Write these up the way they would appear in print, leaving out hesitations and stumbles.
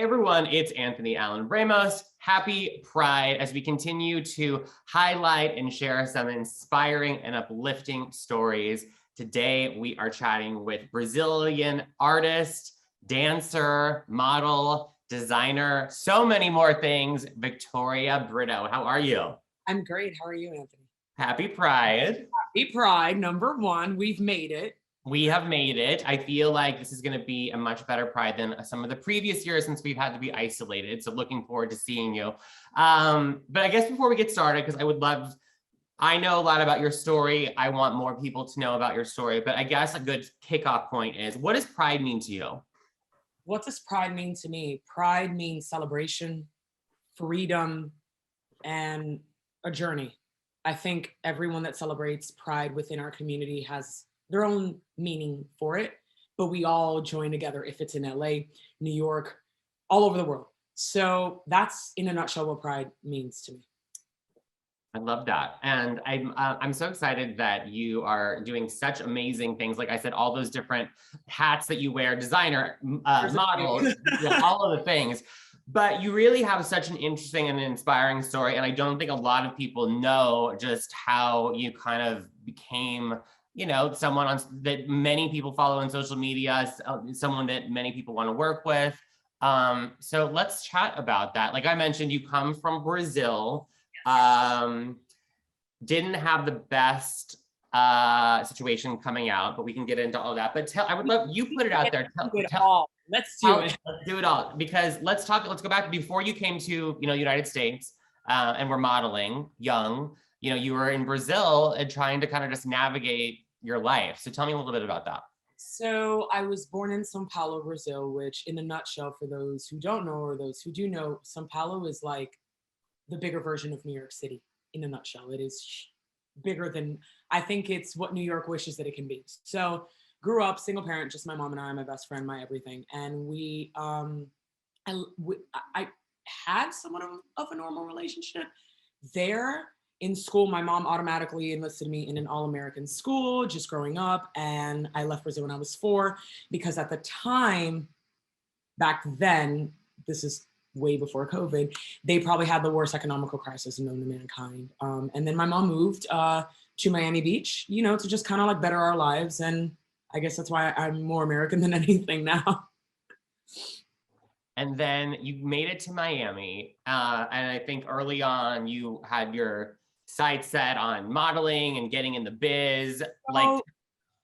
Hey everyone, it's Anthony Allen Ramos. Happy Pride as we continue to highlight and share some inspiring and uplifting stories. Today, we are chatting with Brazilian artist, dancer, model, designer, so many more things, Victoria Brito. How are you? I'm great. How are you, Anthony? Happy Pride. Happy Pride, number one. We've made it. We have made it. I feel like this is going to be a much better Pride than some of the previous years since we've had to be isolated. So looking forward to seeing you. But I guess before we get started, because I know a lot about your story. I want more people to know about your story. But I guess a good kickoff point is, what does Pride mean to you? What does Pride mean to me? Pride means celebration, freedom, and a journey. I think everyone that celebrates Pride within our community has their own meaning for it, but we all join together if it's in LA, New York, all over the world. So that's in a nutshell what Pride means to me. I love that. And I'm so excited that you are doing such amazing things. Like I said, all those different hats that you wear, designer, models, all of the things. But you really have such an interesting and inspiring story. And I don't think a lot of people know just how you kind of became, someone that many people follow on social media, someone that many people want to work with. So let's chat about that. Like I mentioned, you come from Brazil. Didn't have the best situation coming out, but we can get into all that. But I would love you put it out there. Let's do it. Let's do it all, because let's go back before you came to United States and were modeling young. You were in Brazil and trying to kind of just navigate your life. So tell me a little bit about that. So I was born in São Paulo, Brazil, which in a nutshell, for those who don't know or those who do know, São Paulo is like the bigger version of New York City. In a nutshell, it is bigger than, I think it's what New York wishes that it can be. So grew up single parent, just my mom and I, my best friend, my everything. And I had somewhat of a normal relationship there. In school, my mom automatically enlisted me in an all-American school just growing up. And I left Brazil when I was 4 because at the time, back then, this is way before COVID, they probably had the worst economical crisis known to mankind. And then my mom moved to Miami Beach, to just kind of like better our lives. And I guess that's why I'm more American than anything now. And then you made it to Miami. And I think early on you had your sights set on modeling and getting in the biz.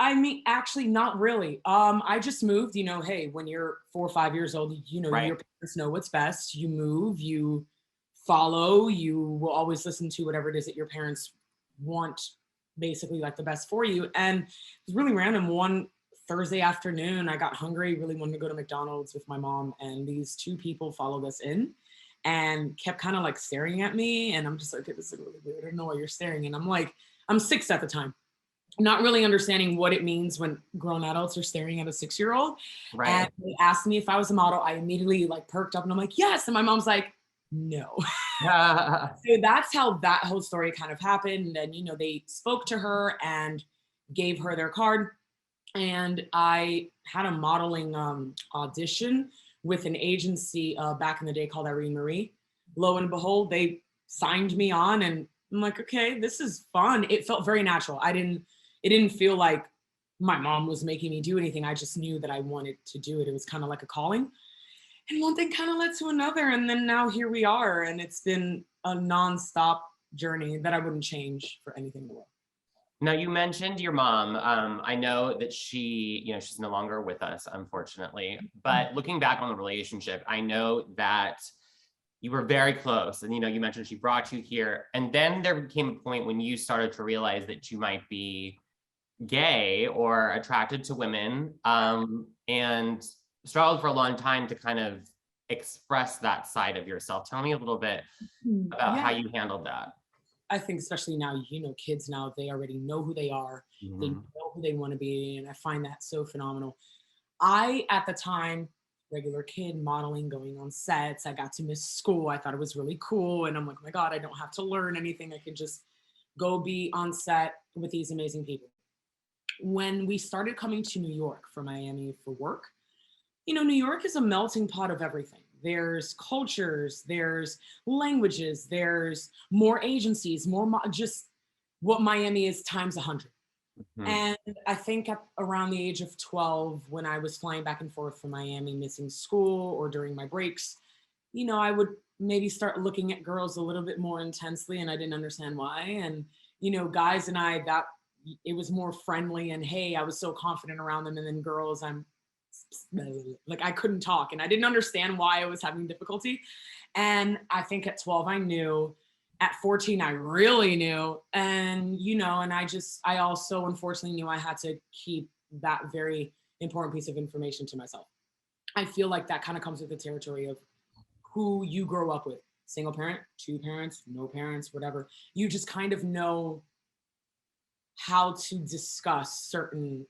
I mean, actually, not really. I just moved, hey, when you're 4 or 5 years old, right. Your parents know what's best. You move, you follow, you will always listen to whatever it is that your parents want, basically like the best for you. And it was really random. One Thursday afternoon, I got hungry, really wanted to go to McDonald's with my mom. And these 2 people followed us in and kept kind of like staring at me. And I'm just like, okay, this is really weird. I don't know why you're staring. And I'm 6 at the time, not really understanding what it means when grown adults are staring at a 6-year-old. Right. And they asked me if I was a model. I immediately like perked up and I'm like, yes. And my mom's like, no. So that's how that whole story kind of happened. And, they spoke to her and gave her their card. And I had a modeling audition with an agency back in the day called Irene Marie. Lo and behold, they signed me on and I'm like, okay, this is fun. It felt very natural. It didn't feel like my mom was making me do anything. I just knew that I wanted to do it. It was kind of like a calling. And one thing kind of led to another. And then now here we are. And it's been a nonstop journey that I wouldn't change for anything in the world. Now, you mentioned your mom. I know that she's no longer with us, unfortunately. But looking back on the relationship, I know that you were very close. And, you mentioned she brought you here. And then there became a point when you started to realize that you might be gay or attracted to women, and struggled for a long time to kind of express that side of yourself. Tell me a little bit about how you handled that. I think especially now, kids now, they already know who they are. Mm-hmm. They know who they want to be. And I find that so phenomenal. At the time, regular kid modeling, going on sets. I got to miss school. I thought it was really cool. And I'm like, oh my God, I don't have to learn anything. I could just go be on set with these amazing people. When we started coming to New York from Miami for work, New York is a melting pot of everything. there's cultures, there's languages, there's more agencies, just what Miami is times 100. And I think around the age of 12, when I was flying back and forth from Miami, missing school or during my breaks, I would maybe start looking at girls a little bit more intensely, and I didn't understand why. And, guys and it was more friendly, and hey, I was so confident around them. And then girls, I couldn't talk, and I didn't understand why I was having difficulty. And I think at 12, I knew. At 14, I really knew. And, and I also unfortunately knew I had to keep that very important piece of information to myself. I feel like that kind of comes with the territory of who you grow up with. Single parent, two parents, no parents, whatever. You just kind of know how to discuss certain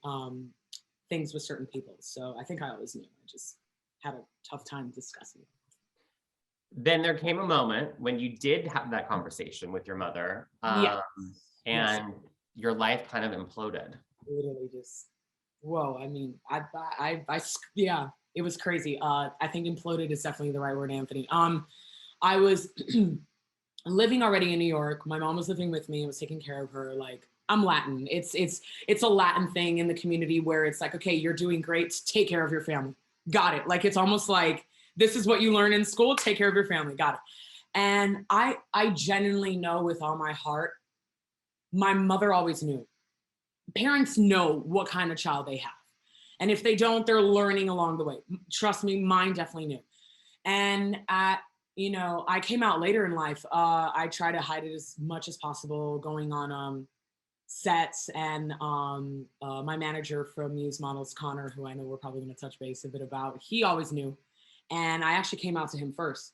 things with certain people. So I think I always knew. I just had a tough time discussing it. Then there came a moment when you did have that conversation with your mother, and your life kind of imploded. Literally just, whoa. I mean, yeah, it was crazy. I think imploded is definitely the right word, Anthony. I was living already in New York. My mom was living with me and was taking care of her. Like, I'm Latin. It's a Latin thing in the community where it's like, okay, you're doing great. Take care of your family. Got it. Like, it's almost like, this is what you learn in school. Take care of your family. Got it. And I genuinely know with all my heart, my mother always knew. Parents know what kind of child they have. And if they don't, they're learning along the way. Trust me, mine definitely knew. And I came out later in life. I try to hide it as much as possible, going on sets. And my manager from Muse Models, Connor, who I know we're probably going to touch base a bit about, he always knew. And I actually came out to him first.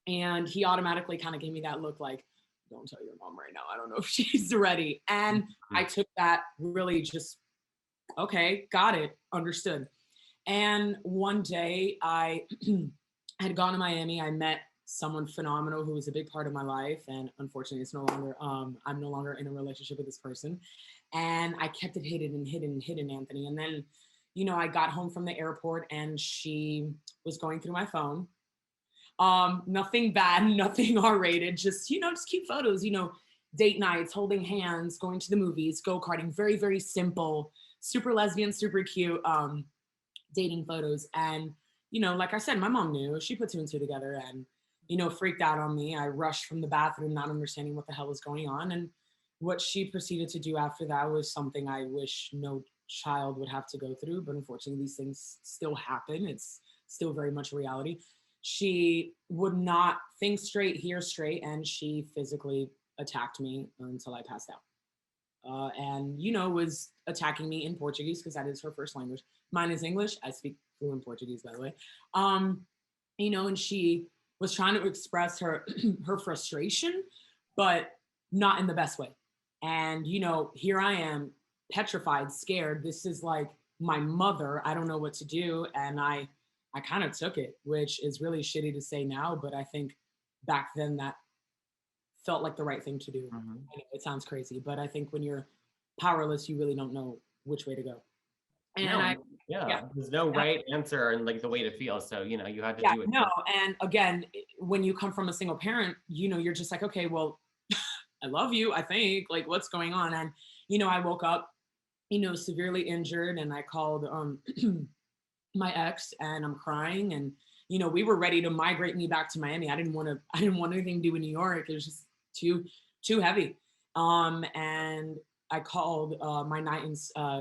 And he automatically kind of gave me that look like, don't tell your mom right now. I don't know if she's ready. And I took that really just, okay, got it, understood. And one day I had gone to Miami. I met someone phenomenal who was a big part of my life. And unfortunately, it's no longer, I'm no longer in a relationship with this person. And I kept it hidden, Anthony. And then I got home from the airport and she was going through my phone. Nothing bad, nothing R-rated, just cute photos, date nights, holding hands, going to the movies, go-karting, very, very simple, super lesbian, super cute, dating photos. And, like I said, my mom knew. She put two and two together and, freaked out on me. I rushed from the bathroom, not understanding what the hell was going on. And what she proceeded to do after that was something I wish no child would have to go through, but unfortunately these things still happen. It's still very much a reality. She would not think straight, hear straight, and she physically attacked me until I passed out. And was attacking me in Portuguese because that is her first language. Mine is English. I speak fluent Portuguese, by the way. And she was trying to express her her frustration, but not in the best way. And here I am, petrified, scared. This is like my mother. I don't know what to do. And I kind of took it, which is really shitty to say now, but I think back then that felt like the right thing to do. Mm-hmm. It sounds crazy, but I think when you're powerless, you really don't know which way to go. And there's no right answer and like the way to feel. So, you had to do it. No. And again, when you come from a single parent, you're just like, okay, well, I love you, I think, like, what's going on? And, I woke up, severely injured, and I called my ex and I'm crying. And, we were ready to migrate me back to Miami. I didn't want anything to do in New York. It was just too heavy. And I called my knight in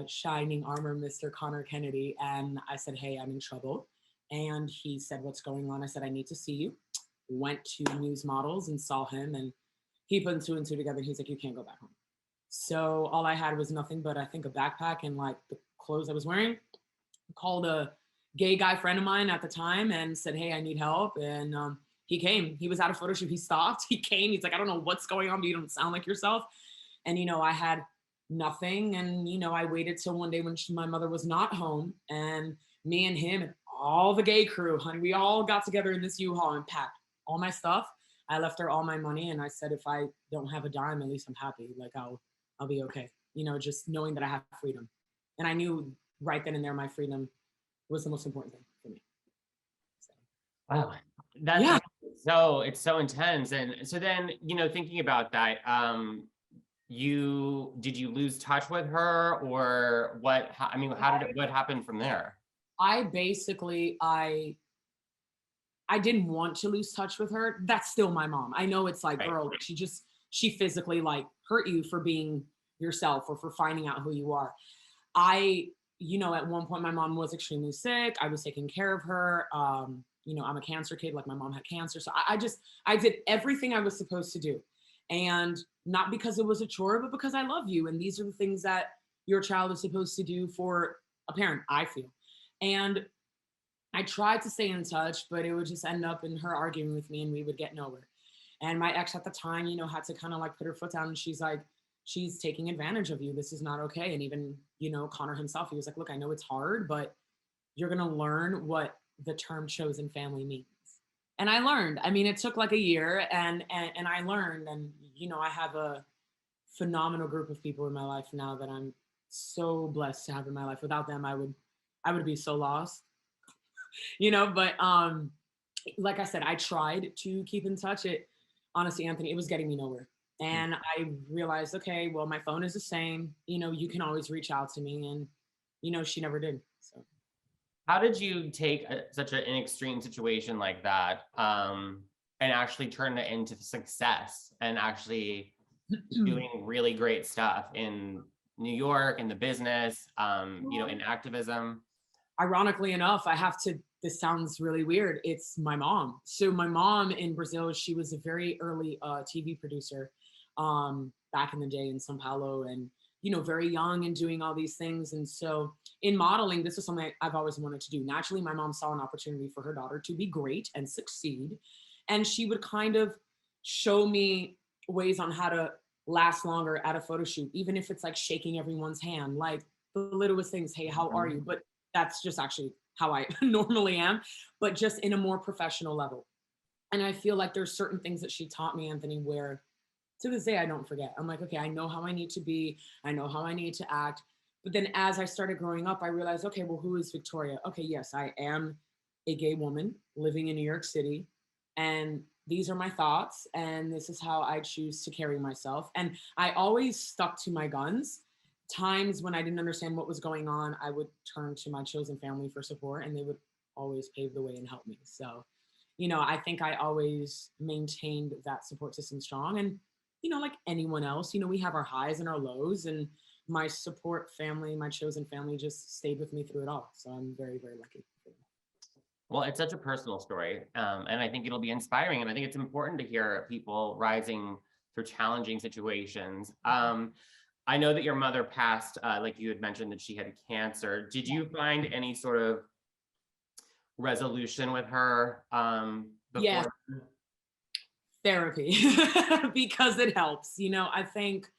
shining armor, Mr. Connor Kennedy, and I said, hey, I'm in trouble. And he said, what's going on? I said, I need to see you. Went to Muse Models and saw him, and he put two and two together. He's like, you can't go back home. So all I had was nothing but I think a backpack and like the clothes I was wearing. Called a gay guy friend of mine at the time and said, hey, I need help. And he came. He was at a photo shoot. He stopped. He came. He's like, I don't know what's going on, but you don't sound like yourself. And, I had nothing. And, I waited till one day when my mother was not home, and me and him and all the gay crew, honey, we all got together in this U-Haul and packed all my stuff. I left her all my money. And I said, if I don't have a dime, at least I'm happy. Like I'll be okay. Just knowing that I have freedom. And I knew right then and there, my freedom was the most important thing for me. So. Wow, that's Yeah. so, it's so intense. And so then, thinking about that, did you lose touch with her, or I mean, what happened from there? I basically, I didn't want to lose touch with her. That's still my mom. I know it's like, Right. girl, she physically like hurt you for being yourself or for finding out who you are. I, at one point my mom was extremely sick. I was taking care of her. I'm a cancer kid, like my mom had cancer. So I did everything I was supposed to do. And not because it was a chore, but because I love you. And these are the things that your child is supposed to do for a parent, I feel. And I tried to stay in touch, but it would just end up in her arguing with me and we would get nowhere. And my ex at the time, had to kind of like put her foot down and she's like, she's taking advantage of you. This is not okay. And even, Connor himself, he was like, look, I know it's hard, but you're going to learn what the term chosen family means. And I learned. I mean, it took like a year and I learned. And, I have a phenomenal group of people in my life now that I'm so blessed to have in my life. Without them, I would be so lost. But like I said, I tried to keep in touch. It honestly, Anthony, it was getting me nowhere. And I realized, okay, well, my phone is the same. You can always reach out to me. And, she never did. So How did you take such an extreme situation like that, and actually turn it into success and actually doing really great stuff in New York, in the business, in activism? ironically enough, this sounds really weird. It's my mom. So my mom in Brazil, she was a very early TV producer back in the day in Sao Paulo, and very young and doing all these things. And so in modeling, this is something I've always wanted to do. Naturally, my mom saw an opportunity for her daughter to be great and succeed. And she would kind of show me ways on how to last longer at a photo shoot, even if it's like shaking everyone's hand, like the littlest things. Hey, how are you? But that's just actually how I normally am, but just in a more professional level. And I feel like there's certain things that she taught me, Anthony, where to this day I don't forget. I'm like, okay, I know how I need to be, I know how I need to act. But then as I started growing up, I realized, okay, well, who is Victoria? Okay, yes, I am a gay woman living in New York City. And these are my thoughts, and this is how I choose to carry myself. And I always stuck to my guns. Times when I didn't understand what was going on, I would turn to my chosen family for support, and they would always pave the way and help me. So, I think I always maintained that support system strong. And, like anyone else, we have our highs and our lows. And my support family, my chosen family just stayed with me through it all. So I'm very, very lucky. Well, it's such a personal story, and I think it'll be inspiring, and I think it's important to hear people rising through challenging situations. I know that your mother passed, like you had mentioned that she had cancer. Did you find any sort of resolution with her Yeah, before? therapy, because it helps. I think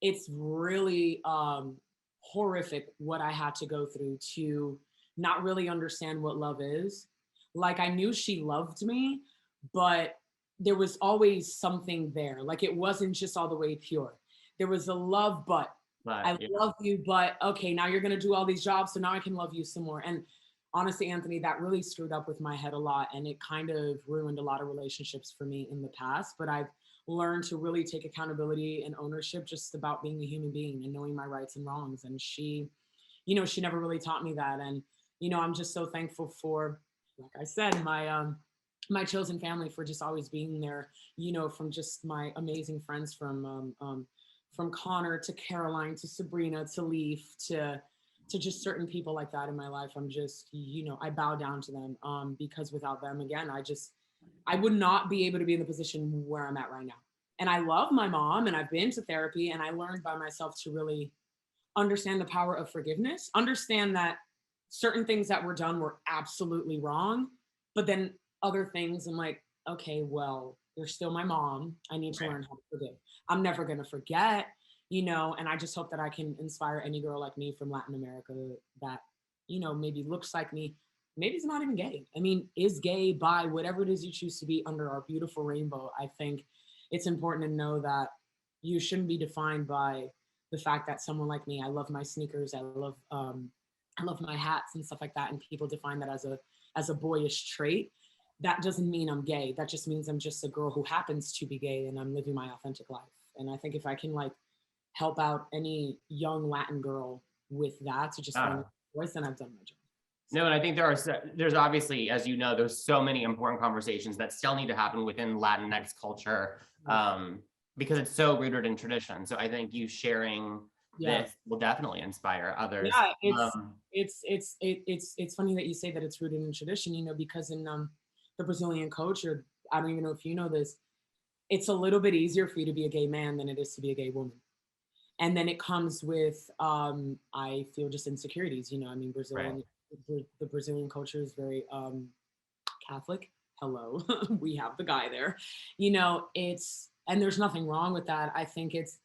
it's really horrific what I had to go through to not really understand what love is. Like I knew she loved me, but there was always something there. Like it wasn't just all the way pure. There was a love, but I Yeah. love you, but okay, now you're gonna do all these jobs, so now I can love you some more. And honestly, Anthony, that really screwed up with my head a lot, and it kind of ruined a lot of relationships for me in the past. But I've learned to really take accountability and ownership just about being a human being and knowing my rights and wrongs. And she never really taught me that. And I'm just so thankful for, like I said, my chosen family for just always being there. From just my amazing friends from Connor to Caroline to Sabrina to Leaf to just certain people like that in my life. I'm just, I bow down to them because without them, again, I would not be able to be in the position where I'm at right now. And I love my mom and I've been to therapy and I learned by myself to really understand the power of forgiveness, understand that certain things that were done were absolutely wrong, but then other things I'm like, okay, well, you're still my mom. I need to learn how to forgive. I'm never going to forget, and I just hope that I can inspire any girl like me from Latin America that, maybe looks like me, maybe is not even gay. I mean, is gay, bi, whatever it is you choose to be under our beautiful rainbow. I think it's important to know that you shouldn't be defined by the fact that someone like me, I love my sneakers, I love my hats and stuff like that, and people define that as a boyish trait. that doesn't mean I'm gay. That just means I'm just a girl who happens to be gay and I'm living my authentic life. And I think if I can like help out any young Latin girl with that to just find a voice, then I've done my job. No, and I think there's obviously, as you know, there's so many important conversations that still need to happen within Latinx culture, because it's so rooted in tradition. So I think you sharing this will definitely inspire others. Yeah, it's funny that you say that it's rooted in tradition, you know, because in the Brazilian culture, I don't even know if you know this, it's a little bit easier for you to be a gay man than it is to be a gay woman. And then it comes with, I feel just insecurities, you know, I mean, the Brazilian culture is very Catholic. Hello, we have the guy there, you know, and there's nothing wrong with that. I think it's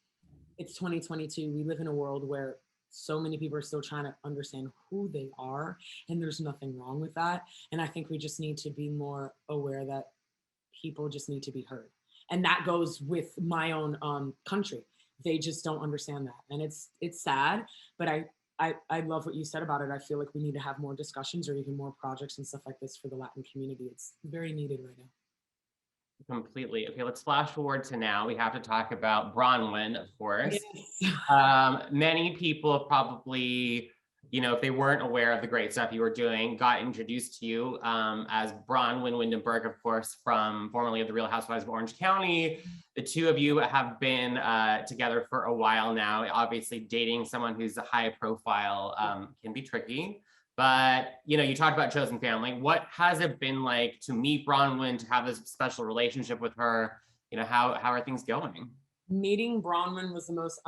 2022. We live in a world where so many people are still trying to understand who they are, and there's nothing wrong with that. And I think we just need to be more aware that people just need to be heard. And that goes with my own country. They just don't understand that. And it's sad, but I love what you said about it. I feel like we need to have more discussions or even more projects and stuff like this for the Latin community. It's very needed right now. Completely. Okay, let's flash forward to now. We have to talk about Bronwyn, of course. Yes. Many people probably, you know, if they weren't aware of the great stuff you were doing, got introduced to you as Bronwyn Windenberg, of course, from formerly of the Real Housewives of Orange County. The two of you have been together for a while now. Obviously, dating someone who's a high profile can be tricky. But, you know, you talked about chosen family. What has it been like to meet Bronwyn, to have this special relationship with her? You know, how are things going? Meeting Bronwyn was the most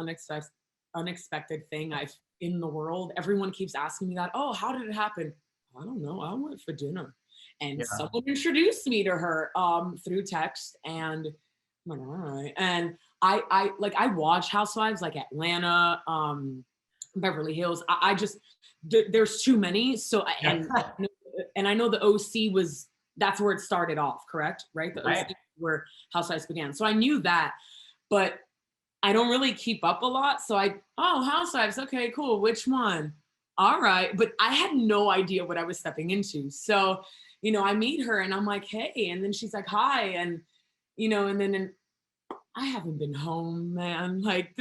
unexpected thing in the world. Everyone keeps asking me that. Oh, how did it happen? I don't know. I went for dinner, and someone introduced me to her through text, and I'm like, all right. And I watch Housewives like Atlanta, Beverly Hills. I just there's too many. So and I know the OC that's where it started off, correct? Right? The OC where Housewives began. So I knew that, but I don't really keep up a lot. So Housewives, okay, cool. Which one? All right. But I had no idea what I was stepping into. So, you know, I meet her and I'm like, hey, and then she's like, hi. And, you know, and then I haven't been home, man. Like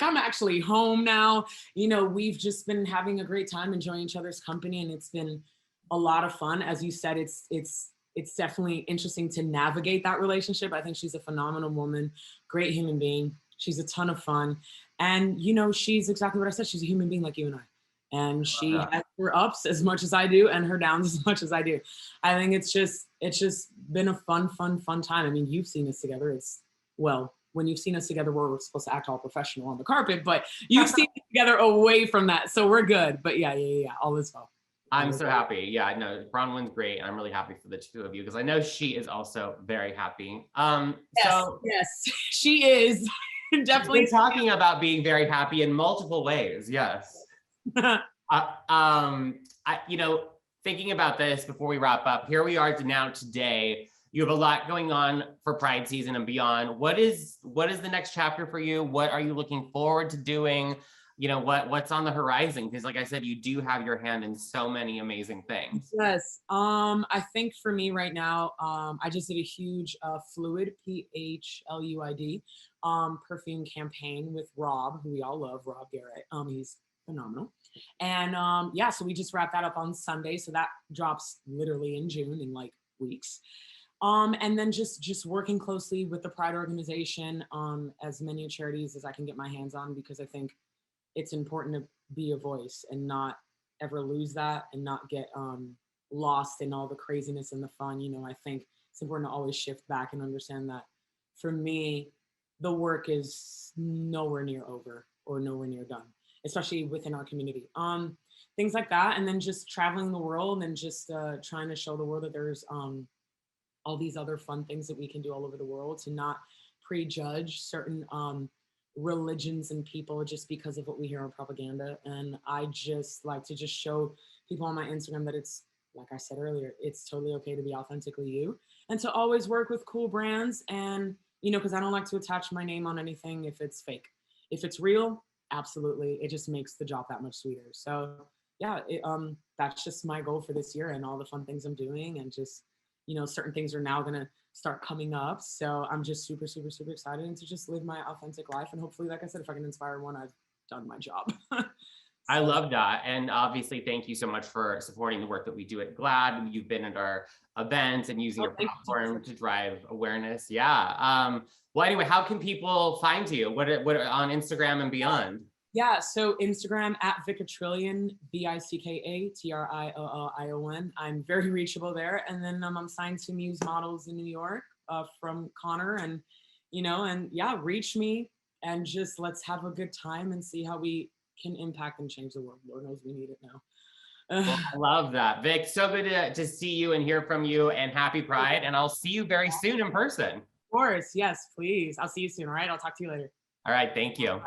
I'm actually home now. You know, we've just been having a great time enjoying each other's company, and it's been a lot of fun. As you said, it's definitely interesting to navigate that relationship. I think she's a phenomenal woman, great human being. She's a ton of fun. And, you know, she's exactly what I said. She's a human being like you and I. And she has her ups as much as I do and her downs as much as I do. I think it's just been a fun time. I mean, you've seen us together. When you've seen us together, we're supposed to act all professional on the carpet, but you've seen us together away from that. So we're good. But yeah, all is well. I'm so happy. Yeah, no, Bronwyn's great. I'm really happy for the two of you because I know she is also very happy. Yes, she is. Definitely talking about being very happy in multiple ways. Yes. You know, thinking about this before we wrap up, here we are now today. You have a lot going on for Pride season and beyond. What is the next chapter for you? What are you looking forward to doing? You know, what's on the horizon? Because like I said, you do have your hand in so many amazing things. Yes. I think for me right now, I just did a huge Fluid, PHLUID, perfume campaign with Rob, who we all love, Rob Garrett. He's phenomenal. And so we just wrapped that up on Sunday. So that drops literally in June in like weeks. And then just working closely with the Pride organization, as many charities as I can get my hands on, because I think it's important to be a voice and not ever lose that and not get lost in all the craziness and the fun. You know, I think it's important to always shift back and understand that for me, the work is nowhere near over or nowhere near done, especially within our community. Things like that. And then just traveling the world and just trying to show the world that there's all these other fun things that we can do all over the world, to not prejudge certain religions and people just because of what we hear on propaganda. And I just like to just show people on my Instagram that it's, like I said earlier, it's totally okay to be authentically you and to always work with cool brands. And, you know, because I don't like to attach my name on anything if it's fake. If it's real, absolutely. It just makes the job that much sweeter. So yeah, that's just my goal for this year and all the fun things I'm doing, and just, certain things are now gonna start coming up. So I'm just super, super, super excited and to just live my authentic life. And hopefully, like I said, if I can inspire one, I've done my job. I love that. And obviously, thank you so much for supporting the work that we do at GLAAD. You've been at our events and using your platform to drive awareness. Yeah. Well, anyway, how can people find you? What on Instagram and beyond? Yeah, so Instagram at Vicatrillion, Vickatriolion. I'm very reachable there. And then I'm signed to Muse Models in New York from Connor. And, reach me and just let's have a good time and see how we can impact and change the world. Lord knows we need it now. Well, I love that. Vic, so good to see you and hear from you, and happy Pride. And I'll see you very soon in person. Of course, yes, please. I'll see you soon, all right? I'll talk to you later. All right, thank you.